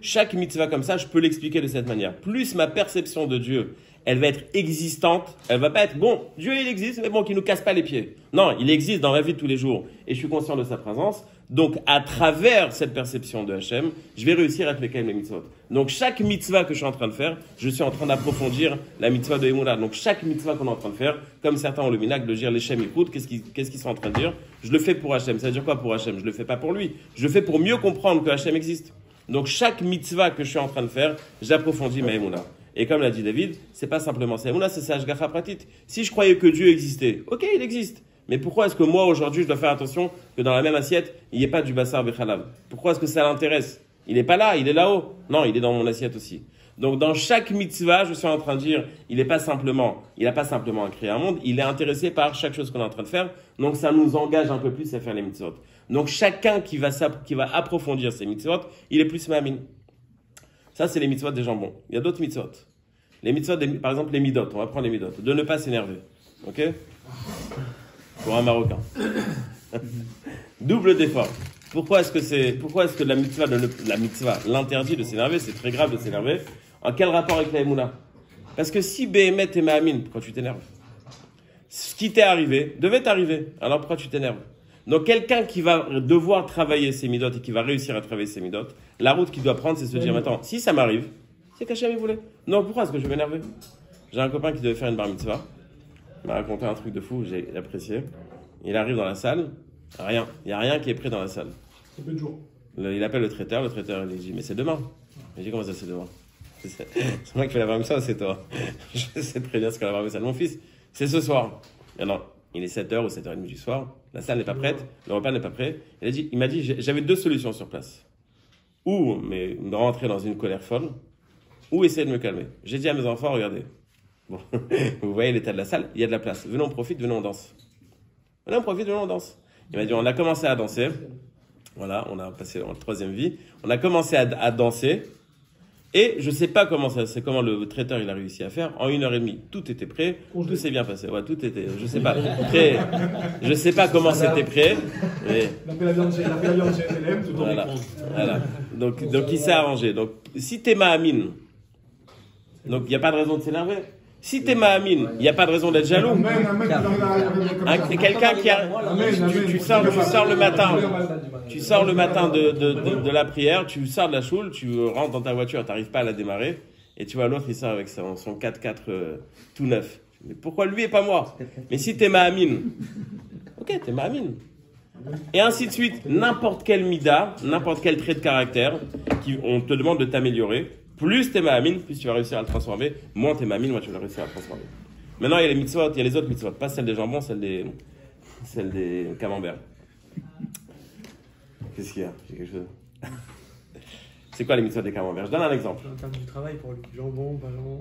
chaque mitzvah comme ça, je peux l'expliquer de cette manière. Plus ma perception de Dieu, elle va être existante, elle va pas être, bon, Dieu il existe, mais bon, qu'il nous casse pas les pieds. Non, il existe dans ma vie de tous les jours, et je suis conscient de sa présence. Donc, à travers cette perception de Hachem, je vais réussir à être les mitzvot. Donc, chaque mitzvah que je suis en train de faire, je suis en train d'approfondir la mitzvah de Emouna. Donc, chaque mitzvah qu'on est en train de faire, comme certains ont le minac de dire les Shem écoute, qu'est-ce qu'ils sont en train de dire? Je le fais pour Hachem. Ça veut dire quoi pour Hachem? Je le fais pas pour lui. Je le fais pour mieux comprendre que Hachem existe. Donc, chaque mitzvah que je suis en train de faire, j'approfondis ma Emouna. Et comme l'a dit David, c'est pas simplement ça. Emouna, c'est sa Hashgacha pratit. Si je croyais que Dieu existait, ok, il existe. Mais pourquoi est-ce que moi, aujourd'hui, je dois faire attention que dans la même assiette, il n'y ait pas du bassar bechalav? Pourquoi est-ce que ça l'intéresse? Il n'est pas là, il est là-haut. Non, il est dans mon assiette aussi. Donc, dans chaque mitzvah, je suis en train de dire, il n'a pas simplement à créer un monde, il est intéressé par chaque chose qu'on est en train de faire. Donc, ça nous engage un peu plus à faire les mitzvot. Donc, chacun qui va approfondir ces mitzvot, il est plus ma'amin. Ça, c'est les mitzvot des jambons. Il y a d'autres mitzvot. Les mitzvot, par exemple, les midot. On va prendre les midot. De ne pas s'énerver. Ok? Pour un Marocain. Double d'effort. Pourquoi est-ce que la mitzvah, l'interdit de s'énerver, c'est très grave de s'énerver? En quel rapport avec la Emouna? Parce que si Béhémet est Ma'amin, pourquoi tu t'énerves? Ce qui t'est arrivé devait t'arriver. Alors pourquoi tu t'énerves? Donc quelqu'un qui va devoir travailler ses midot et qui va réussir à travailler ses midot, la route qu'il doit prendre, c'est se dire, attends, si ça m'arrive, c'est qu'Hachem il voulait. Non, pourquoi est-ce que je vais m'énerver? J'ai un copain qui devait faire une bar mitzvah. Il m'a raconté un truc de fou, j'ai apprécié. Il arrive dans la salle, rien. Il n'y a rien qui est prêt dans la salle. Ça fait de jour. Il appelle le traiteur il dit, mais c'est demain. Il dit, comment ça c'est demain? C'est moi qui fais la bar mitzvah, c'est toi. Je sais très bien ce qu'est la bar mitzvah. Mon fils, c'est ce soir. Et non, il est 7h ou 7h30 du soir, la salle n'est pas prête, le repas n'est pas prêt. Il m'a dit, j'avais deux solutions sur place. Ou de rentrer dans une colère folle, ou essayer de me calmer. J'ai dit à mes enfants, regardez, bon, vous voyez l'état de la salle, il y a de la place. Venez, on profite, venez, on danse. Venez, on profite, venez, on danse. Il m'a dit, on a commencé à danser. Voilà, on a passé en troisième vie. On a commencé à danser. Et je sais pas comment le traiteur il a réussi à faire. En 1h30, tout était prêt, tout s'est bien passé. Ouais, tout était, je sais pas, prêt. Je sais pas comment c'était prêt. Mais... Il a fait la viande chez LM, tout voilà. Voilà. Donc il s'est arrangé. Donc si t'es Mahamine, donc il n'y a pas de raison de s'énerver. Si t'es Mahamine, il n'y a pas de raison d'être jaloux. Quelqu'un qui a, tu sors le matin. Tu sors le matin de la prière, tu sors de la choule, tu rentres dans ta voiture, tu n'arrives pas à la démarrer, et tu vois l'autre, il sort avec son 4x4 tout neuf. Mais pourquoi lui et pas moi? Mais si t'es Mahamine, ok, t'es Mahamine. Et ainsi de suite, n'importe quel mida, n'importe quel trait de caractère, on te demande de t'améliorer, plus t'es Mahamine, plus tu vas réussir à le transformer, moins t'es Mahamine, moins tu vas réussir à le transformer. Maintenant, il y a les mitzvot, il y a les autres mitzvot, pas celles des jambons, celles des camemberts. Qu'est-ce qu'il y a? J'ai quelque chose. C'est quoi les mitzvot des camemberts? Je donne un exemple. En termes du travail pour lui. Jambon, ballon.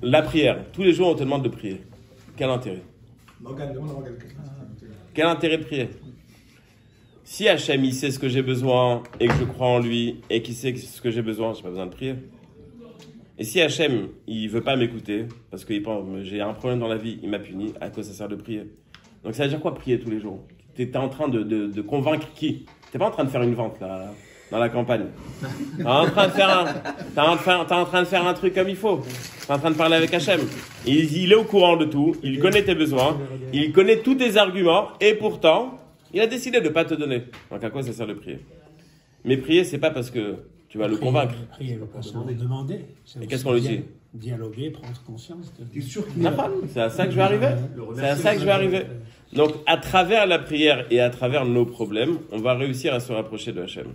La prière. Tous les jours, on te demande de prier. Quel intérêt? Quel intérêt de prier? Si Hachem, il sait ce que j'ai besoin et que je crois en lui et qu'il sait ce que j'ai besoin, j'ai pas besoin de prier. Et si Hachem, il veut pas m'écouter parce qu'il pense j'ai un problème dans la vie, il m'a puni, à quoi ça sert de prier? Donc ça veut dire quoi prier tous les jours? T'es en train de convaincre qui? T'es pas en train de faire une vente là, dans la campagne. T'es en train de faire un truc comme il faut. T'es en train de parler avec Hachem. Il est au courant de tout, il connaît tes besoins, il connaît tous tes arguments, et pourtant, il a décidé de ne pas te donner. Donc à quoi ça sert de prier? Mais prier, c'est pas parce que tu vas le convaincre. Prier, le passant est demandé. Et qu'est-ce qu'on lui dit? Dialoguer, prendre conscience. C'est à ça que je vais arriver. C'est à ça que je vais arriver. Donc, à travers la prière et à travers nos problèmes, on va réussir à se rapprocher de Hachem.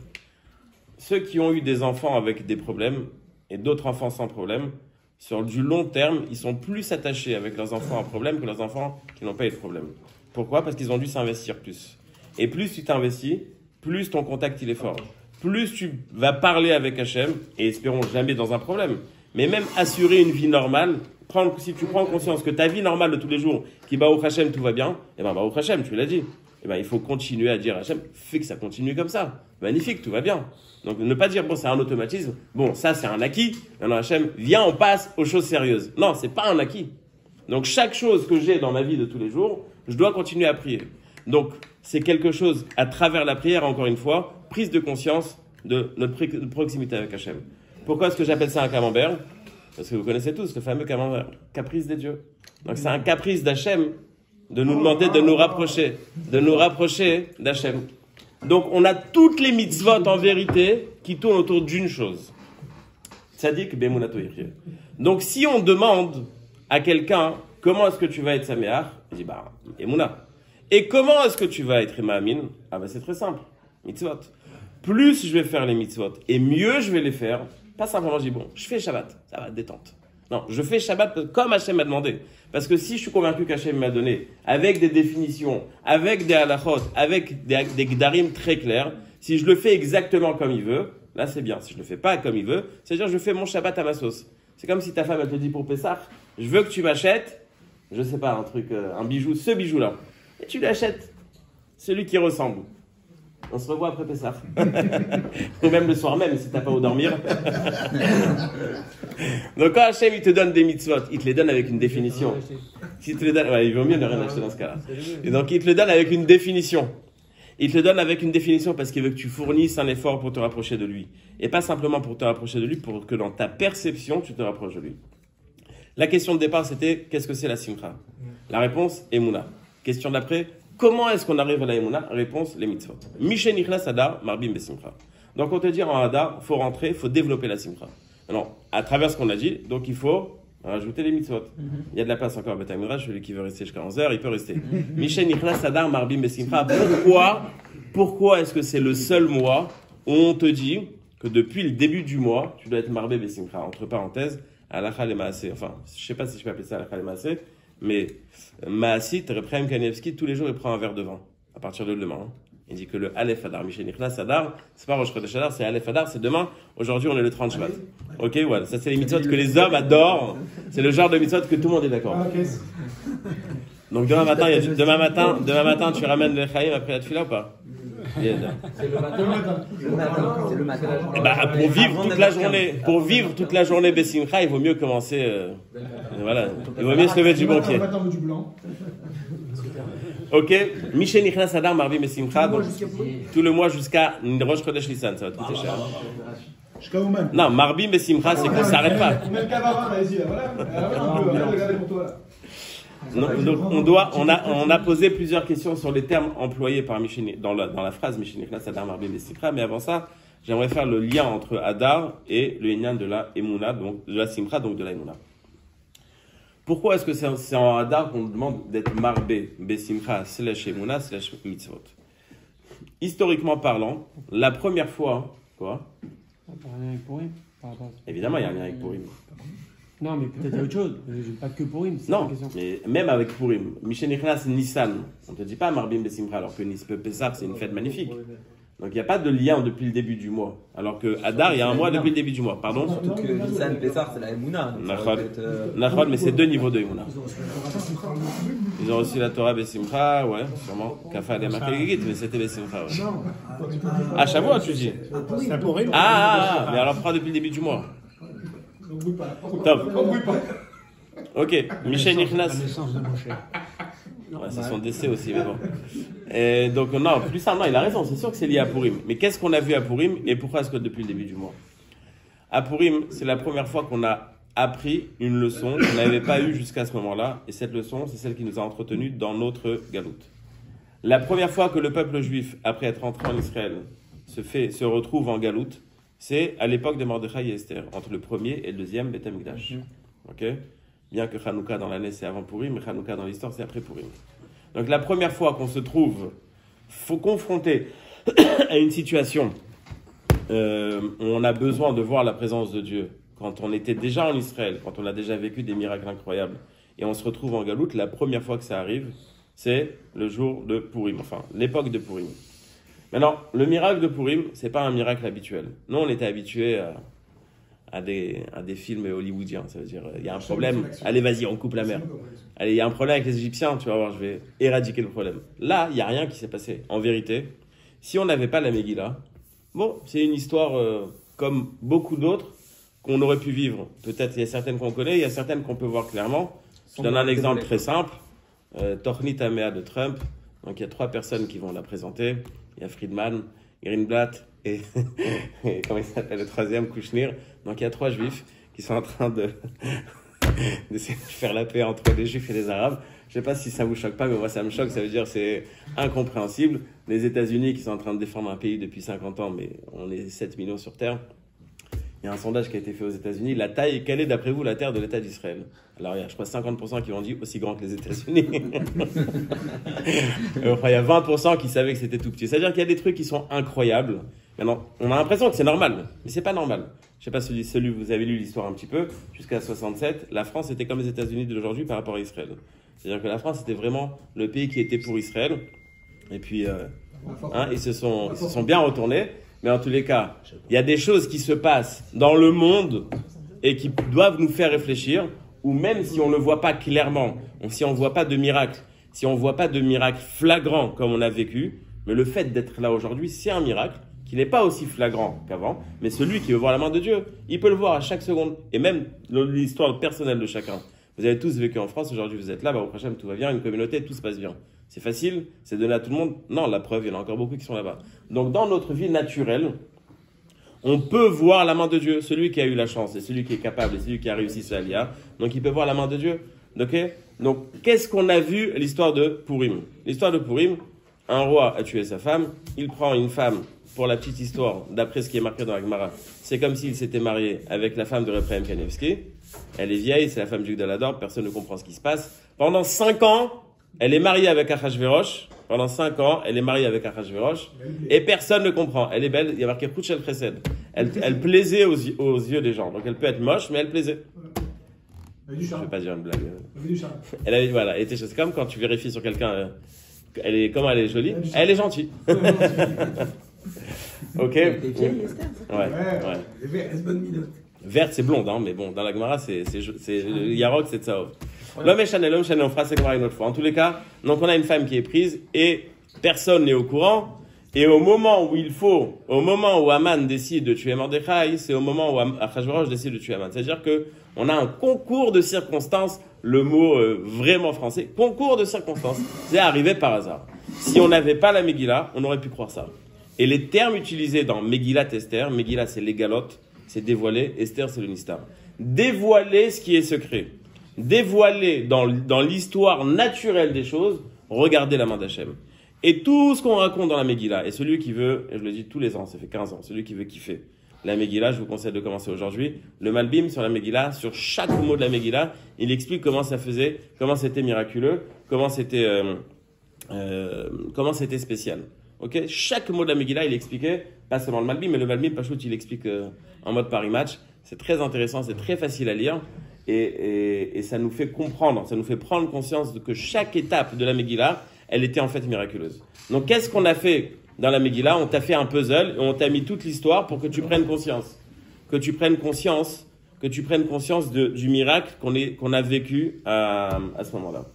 Ceux qui ont eu des enfants avec des problèmes et d'autres enfants sans problème, sur du long terme, ils sont plus attachés avec leurs enfants à problème que leurs enfants qui n'ont pas eu de problème. Pourquoi? Parce qu'ils ont dû s'investir plus. Et plus tu t'investis, plus ton contact il est fort. Plus tu vas parler avec Hachem, et espérons jamais dans un problème, mais même assurer une vie normale, si tu prends conscience que ta vie normale de tous les jours, qui Baruch Hashem, tout va bien, et ben Baruch Hashem, tu l'as dit, et ben il faut continuer à dire Hachem, fais que ça continue comme ça. Magnifique, tout va bien. Donc ne pas dire, bon, c'est un automatisme, bon, ça c'est un acquis, maintenant Hachem, viens, on passe aux choses sérieuses. Non, c'est pas un acquis. Donc chaque chose que j'ai dans ma vie de tous les jours, je dois continuer à prier. Donc c'est quelque chose, à travers la prière, encore une fois, prise de conscience de notre proximité avec Hachem. Pourquoi est-ce que j'appelle ça un camembert? Parce que vous connaissez tous le fameux camembert, caprice des dieux. Donc c'est un caprice d'Hachem de nous demander de nous rapprocher d'Hachem. Donc on a toutes les mitzvot en vérité qui tournent autour d'une chose. Tzadik be'emunato yichyeh. Donc si on demande à quelqu'un comment est-ce que tu vas être saméach, il dit bah emuna. Et comment est-ce que tu vas être mahamine? Ah bah c'est très simple, mitzvot. Plus je vais faire les mitzvot et mieux je vais les faire. Pas simplement je dis bon, je fais Shabbat, ça va, détente. Non, je fais Shabbat comme Hachem m'a demandé. Parce que si je suis convaincu qu'Hachem m'a donné, avec des définitions, avec des halachot, avec des gdarim très clairs, si je le fais exactement comme il veut, là c'est bien. Si je le fais pas comme il veut, c'est-à-dire je fais mon Shabbat à ma sauce. C'est comme si ta femme elle te dit pour Pessah, je veux que tu m'achètes, je sais pas, un truc, un bijou, ce bijou-là. Et tu l'achètes, celui qui ressemble. On se revoit après Pessah. Ou même le soir même, si t'as pas où dormir. Donc quand Hachem, il te donne des mitzvot, il te les donne avec une définition. S'il te les donne, ouais, il vaut mieux ne rien acheter dans ce cas-là. Et donc il te le donne avec une définition. Il te le donne avec une définition parce qu'il veut que tu fournisses un effort pour te rapprocher de lui. Et pas simplement pour te rapprocher de lui, pour que dans ta perception, tu te rapproches de lui. La question de départ, c'était, qu'est-ce que c'est la simcha? La réponse, Emouna. Question d'après, comment est-ce qu'on arrive à la Emouna? Réponse, les mitzvot. Mishen Nichnas Hadar, Marbim Besimcha. Donc on te dit en Hadar, il faut rentrer, il faut développer la simcha. Alors, à travers ce qu'on a dit, donc il faut rajouter les mitzvot. Il y a de la place encore à Beth Midrash, celui qui veut rester jusqu'à 11h, il peut rester. Mishen Nichnas Hadar, Marbim Besimcha. Pourquoi est-ce que c'est le seul mois où on te dit que depuis le début du mois, tu dois être Marbé Besimcha? Entre parenthèses, Halakha le Maaseh. Enfin, je ne sais pas si je peux appeler ça Halakha le Maaseh, Mais Maasit, Reprem Kanievski, tous les jours, il prend un verre de vin, à partir de demain. Il dit que le Aleph Adar, Michel Nichnas Adar, c'est pas Rosh Chodesh Adar, c'est Aleph Adar, c'est demain. Aujourd'hui, on est le 30 Shvat. Ok, voilà. Ça, c'est les mitzvot que les hommes adorent. C'est le genre de mitzvot que tout le monde est d'accord. Donc, demain matin, tu ramènes le Chaïm après la tefila ou pas? C'est le matin. C'est le matin. Bah, pour vivre toute la journée Bessimcha, il vaut mieux commencer. Voilà. Il vaut mieux se lever du bon pied. Ok, Michel Nichnas Adar Marvi Bessimcha, donc tout le mois jusqu'à Rosh Chodesh Nissan, ça va te coûter cher. Non, Marbi Bessimcha, c'est qu'on ne s'arrête pas. Donc on a posé plusieurs questions sur les termes employés par Michel dans la phrase Michel Nichnas Adar Marbi Bessimcha, mais avant ça, j'aimerais faire le lien entre Adar et le Inyan de la Emouna, donc de la Simcha, donc de la Emouna. Pourquoi est-ce que c'est en Hadar qu'on demande d'être marbé, Bessimcha, slash Emouna, slash mitzvot? Historiquement parlant, la première fois, quoi? Évidemment, il y a un lien avec Purim. Non, mais peut-être il y a autre chose. Pas que Purim, c'est non, la question. Mais même avec Purim, Michel Nichnas Nissan, on ne te dit pas Marbim Bessimcha, alors que Pessah, c'est une fête magnifique. Donc il n'y a pas de lien depuis le début du mois. Alors que Hadar, il y a un mois depuis le début du mois. Pardon? Surtout que Nissan Pessah, c'est la Emouna. Nachod, mais c'est deux niveaux de Emouna. Ils ont reçu la Torah Bessimcha, ouais, sûrement. Kafa de Makegit, mais c'était Bessimcha, ouais. Ah, Shavuot, tu dis? Mais alors prends depuis le début du mois. Top. Ok, Michel Nichnas. La naissance de Moshe. Ouais, c'est son décès aussi, mais bon. Et donc, non, plus ça, non, il a raison, c'est sûr que c'est lié à Purim. Mais qu'est-ce qu'on a vu à Purim et pourquoi est-ce que depuis le début du mois? À Purim, c'est la première fois qu'on a appris une leçon qu'on n'avait pas eue jusqu'à ce moment-là. Et cette leçon, c'est celle qui nous a entretenus dans notre galoute. La première fois que le peuple juif, après être entré en Israël, se retrouve en galoute, c'est à l'époque de Mordechai et Esther, entre le premier et le deuxième Beth Amikdash. Ok? Bien que Hanouka dans l'année c'est avant Purim, mais Hanouka dans l'histoire c'est après Purim. Donc la première fois qu'on se trouve confronté à une situation où on a besoin de voir la présence de Dieu, quand on était déjà en Israël, quand on a déjà vécu des miracles incroyables, et on se retrouve en galoute, la première fois que ça arrive, c'est le jour de Purim, enfin l'époque de Purim. Maintenant, le miracle de Purim, c'est pas un miracle habituel. Nous, on était habitués à des films hollywoodiens. Ça veut dire, il y a un problème, allez, vas-y, on coupe la mer. Allez, il y a un problème avec les Égyptiens, tu vas voir, je vais éradiquer le problème. Là, il n'y a rien qui s'est passé. En vérité, si on n'avait pas la Megillah, bon, c'est une histoire comme beaucoup d'autres qu'on aurait pu vivre. Peut-être, il y a certaines qu'on connaît, il y a certaines qu'on peut voir clairement. Je donne un exemple très simple. Tornit Amea de Trump. Donc, il y a 3 personnes qui vont la présenter. Il y a Friedman, Greenblatt et comment il s'appelle le troisième, Kushner. Donc il y a 3 juifs qui sont en train d'essayer de faire la paix entre les juifs et les arabes. Je ne sais pas si ça vous choque pas, mais moi ça me choque. Ça veut dire que c'est incompréhensible. Les États-Unis qui sont en train de défendre un pays depuis 50 ans, mais on est 7 millions sur Terre. Il y a un sondage qui a été fait aux États-Unis. La taille, quelle est d'après vous la terre de l'État d'Israël? Alors il y a, je crois, 50% qui l'ont dit aussi grand que les États-Unis. Enfin, il y a 20% qui savaient que c'était tout petit. C'est-à-dire qu'il y a des trucs qui sont incroyables. Maintenant, on a l'impression que c'est normal, mais c'est pas normal. Je sais pas si vous avez lu l'histoire un petit peu. Jusqu'à 67, la France était comme les États-Unis d'aujourd'hui par rapport à Israël. C'est-à-dire que la France était vraiment le pays qui était pour Israël. Et puis, ils se sont bien retournés. Mais en tous les cas, il y a des choses qui se passent dans le monde et qui doivent nous faire réfléchir, ou même si on ne le voit pas clairement, si on ne voit pas de miracle, si on ne voit pas de miracle flagrant comme on a vécu, mais le fait d'être là aujourd'hui, c'est un miracle qui n'est pas aussi flagrant qu'avant, mais celui qui veut voir la main de Dieu, il peut le voir à chaque seconde, et même l'histoire personnelle de chacun. Vous avez tous vécu en France, aujourd'hui vous êtes là, au prochain tout va bien, une communauté, tout se passe bien. C'est facile, c'est donné à tout le monde. Non, la preuve, il y en a encore beaucoup qui sont là-bas. Donc, dans notre vie naturelle, on peut voir la main de Dieu. Celui qui a eu la chance, et celui qui est capable, et celui qui a réussi sa Aliyah. Donc, il peut voir la main de Dieu. Okay? Donc, qu'est-ce qu'on a vu l'histoire de Purim? L'histoire de Purim, un roi a tué sa femme. Il prend une femme, pour la petite histoire, d'après ce qui est marqué dans la Gemara. C'est comme s'il s'était marié avec la femme de Reprem Kanievski. Elle est vieille, c'est la femme du Gdalador. Personne ne comprend ce qui se passe. Pendant 5 ans, elle est mariée avec Achashverosh. Pendant 5 ans, elle est mariée avec Achashverosh. Et personne ne comprend. Elle est belle. Il y a marqué Kuchel Chesed. Elle plaisait aux yeux des gens. Donc elle peut être moche, mais elle plaisait. Avec du Je charme. vais pas dire une blague. Avec du charme. Elle avait, voilà, elle était, c'est comme quand tu vérifies sur quelqu'un, comment elle est jolie, elle est gentille. Ok. T'es vieille, Esther, ça? Ouais, ouais. Et vert, bonne minute. Verte, c'est blonde, hein, mais bon, dans la Gemara, c'est Yarok, c'est Tsaov. L'homme est Chanel, on fera cette Gemara une autre fois. En tous les cas, donc on a une femme qui est prise et personne n'est au courant. Et au moment où au moment où Haman décide de tuer Mordechai, c'est au moment où Achashverosh décide de tuer Haman. C'est-à-dire que on a un concours de circonstances, le mot vraiment français, concours de circonstances, c'est arrivé par hasard. Si on n'avait pas la Megillah, on aurait pu croire ça. Et les termes utilisés dans Megillat Esther, Megillah c'est les galotes, c'est dévoiler, Esther c'est le nistar. Dévoiler ce qui est secret. Dévoiler dans l'histoire naturelle des choses, regardez la main d'Hachem. Et tout ce qu'on raconte dans la Megillah, et celui qui veut, et je le dis tous les ans, ça fait 15 ans, celui qui veut kiffer la Megillah, je vous conseille de commencer aujourd'hui. Le Malbim sur la Megillah, sur chaque mot de la Megillah, il explique comment ça faisait, comment c'était miraculeux, comment c'était spécial. Ok, chaque mot de la Megillah, il expliquait, pas seulement le Malbim, mais le Malbim, Pachout, il explique en mode Paris Match. C'est très intéressant, c'est très facile à lire. Et ça nous fait comprendre, ça nous fait prendre conscience que chaque étape de la Megillah, elle était en fait miraculeuse. Donc qu'est-ce qu'on a fait dans la Megillah? On t'a fait un puzzle et on t'a mis toute l'histoire pour que tu prennes conscience. Que tu prennes conscience du miracle qu'on a vécu à ce moment-là.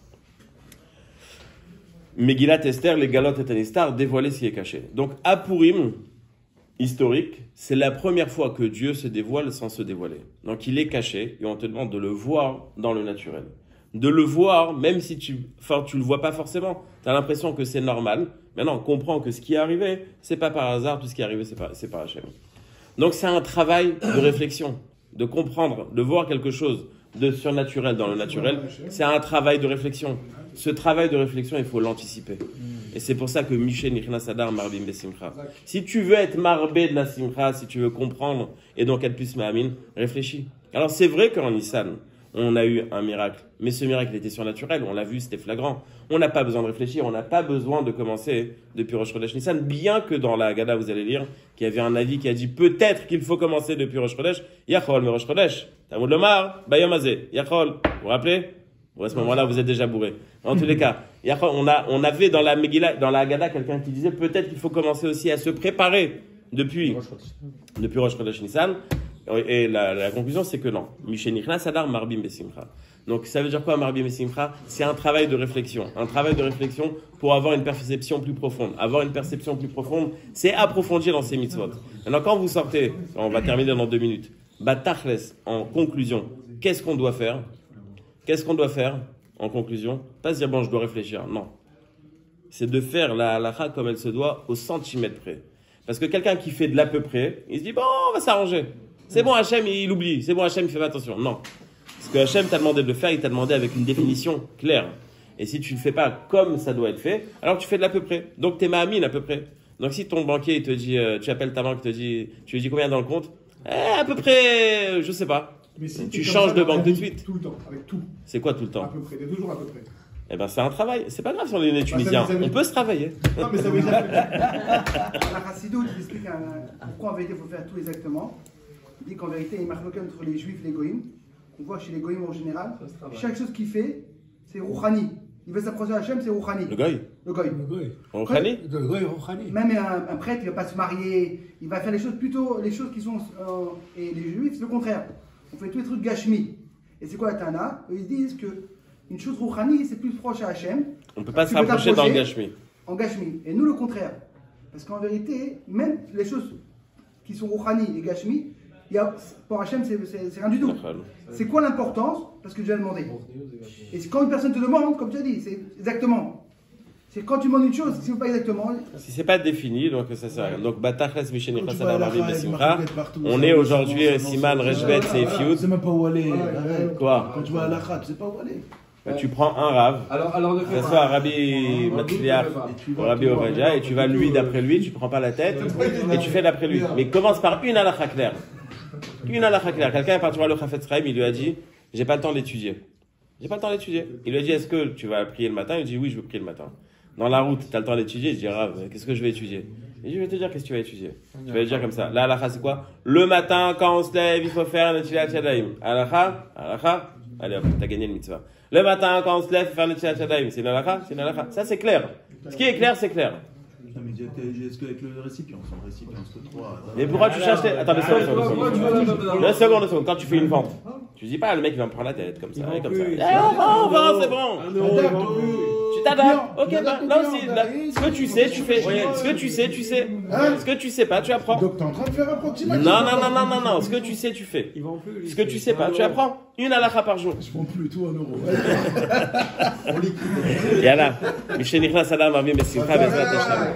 Megillat Esther, les galotes et Anistar, dévoiler ce qui est caché. Donc à Purim, historique, c'est la première fois que Dieu se dévoile sans se dévoiler. Donc il est caché et on te demande de le voir dans le naturel. De le voir, même si tu le vois pas forcément. Tu as l'impression que c'est normal. Maintenant, on comprend que ce qui est arrivé, c'est pas par hasard. Tout ce qui est arrivé, c'est par Hachem. Donc, c'est un travail de réflexion, de comprendre, de voir quelque chose de surnaturel dans le naturel. C'est un travail de réflexion. Ce travail de réflexion, il faut l'anticiper. Et c'est pour ça que Michel Nichnas Adar Marbim Besimcha. Si tu veux être marbé de la Simcha, si tu veux comprendre et donc être plus Mahamin, réfléchis. Alors, c'est vrai qu'en Nissan, on a eu un miracle. Mais ce miracle était surnaturel, on l'a vu, c'était flagrant. On n'a pas besoin de réfléchir, on n'a pas besoin de commencer depuis Rosh Chodesh Nissan, bien que dans la Haggadah, vous allez lire qu'il y avait un avis qui a dit peut-être qu'il faut commencer depuis Rosh Chodesh. Yachol, mais Rosh Chodesh, Talmud Lomar, Bayom Hazeh, Yachol. Vous vous rappelez? Ou à ce moment-là, vous êtes déjà bourré. En tous les cas, Yachol, on avait dans la Megillah, dans la Haggadah, quelqu'un qui disait peut-être qu'il faut commencer aussi à se préparer depuis Rosh Chodesh Nissan. Et la conclusion, c'est que non. Michel Nichnas Adar Marbim Besimcha. Donc, ça veut dire quoi, Marbim Besimcha? C'est un travail de réflexion. Un travail de réflexion pour avoir une perception plus profonde. Avoir une perception plus profonde, c'est approfondir dans ces mitzvot. Maintenant, quand vous sortez, on va terminer dans 2 minutes. Batachles, en conclusion, qu'est-ce qu'on doit faire? Qu'est-ce qu'on doit faire, en conclusion? Pas se dire, bon, je dois réfléchir. Non. C'est de faire la halakha comme elle se doit au centimètre près. Parce que quelqu'un qui fait de l'à peu près, il se dit, bon, on va s'arranger. C'est bon, Hachem, il oublie. C'est bon, Hachem, il fait pas attention. Non. Ce que Hachem t'a demandé de le faire, il t'a demandé avec une définition claire. Et si tu ne le fais pas comme ça doit être fait, alors tu fais de l'à peu près. Donc, t'es ma'amine à peu près. Donc, si ton banquier, il te dit, tu appelles ta banque, tu lui dis combien dans le compte? À peu près, je sais pas. Mais si tu changes de banque tout de suite. Tout le temps, avec tout. C'est quoi tout le temps? À peu près, toujours à peu près. Eh ben, c'est un travail. C'est pas grave si on est né tunisien. On peut se travailler. Non, mais ça veut dire que... La Chassidoute, il explique pourquoi en vérité il faut faire tout exactement. Il dit qu'en vérité, il marque entre les juifs et les goïms. On voit chez les goïms en général, chaque chose qu'il fait, c'est rouhani. Il veut s'approcher d'Hachem, c'est rouhani. Le goy? Le goy. Rouhani? Le goy rouhani. Même un prêtre, il ne va pas se marier, il va faire les choses plutôt, les choses qui sont. Et les juifs, c'est le contraire. On fait tous les trucs gashmi. Et c'est quoi la Tana? Eux, ils disent qu'une chose rouhani, c'est plus proche à Hachem. On ne peut pas se rapprocher dans le gashmi. En gashmi. Et nous, le contraire. Parce qu'en vérité, même les choses qui sont rouhani et gashmi, pour Hachem, c'est rien du tout. C'est quoi l'importance? Parce que Dieu a demandé. Et quand une personne te demande, comme tu as dit, c'est exactement. C'est quand tu demandes une chose, si vous pas exactement. Si c'est pas défini, donc ça sert à rien. Donc Batachles Misheni Chassadah Marbim Besimcha. On est aujourd'hui Siman Reshvet Seifioud. Tu sais même pas où aller. Quoi? Quand tu vas à l'Akha, tu sais pas où aller. Tu prends un rave, Alors que ce soit Rabbi Matzliach ou Rabbi Ovadia, et tu vas lui d'après lui, tu prends pas la tête, et tu fais d'après lui. Mais commence par une halakha claire. Une halakha claire. Quelqu'un est parti voir le Chafetz Chaim, il lui a dit, j'ai pas le temps d'étudier. J'ai pas le temps d'étudier. Il lui a dit, est-ce que tu vas prier le matin? Il dit, oui, je veux prier le matin. Dans la route, tu as le temps d'étudier? Il dit, Rav, qu'est-ce que je vais étudier? Il dit, je vais te dire qu'est-ce que tu vas étudier. Tu vas dire comme ça. La halakha, c'est quoi? Le matin, quand on se lève, il faut faire un Netilat Yadayim. Halakha, Allez hop, t'as gagné le mitzvah. Le matin, quand on se lève, faire le tchat shadaim, c'est une halakha, c'est une halakha. Ça, c'est clair. Ce qui est clair, c'est clair. Non, mais est-ce qu'avec le récipient, sans le récipient, c'est 3. Mais pourquoi tu cherches Attends, deux secondes. Quand tu fais une vente, tu dis pas, le mec, il va me prendre la tête, comme ça, et comme ça. On va, c'est bon. Tu t'adaptes. Ok, bah, là aussi, ce que tu sais, tu fais. Ce que tu sais, tu sais. Ce que tu sais pas, tu apprends. Donc t'es en train de faire approximatif. Non. Ce que tu sais, tu fais. Ce que tu sais pas, tu apprends. Une halakha par jour. Je prends plus tout en euros. Yalla. Michel Nichlas Adam, Arvim Besimcha, Bezrat Hashem.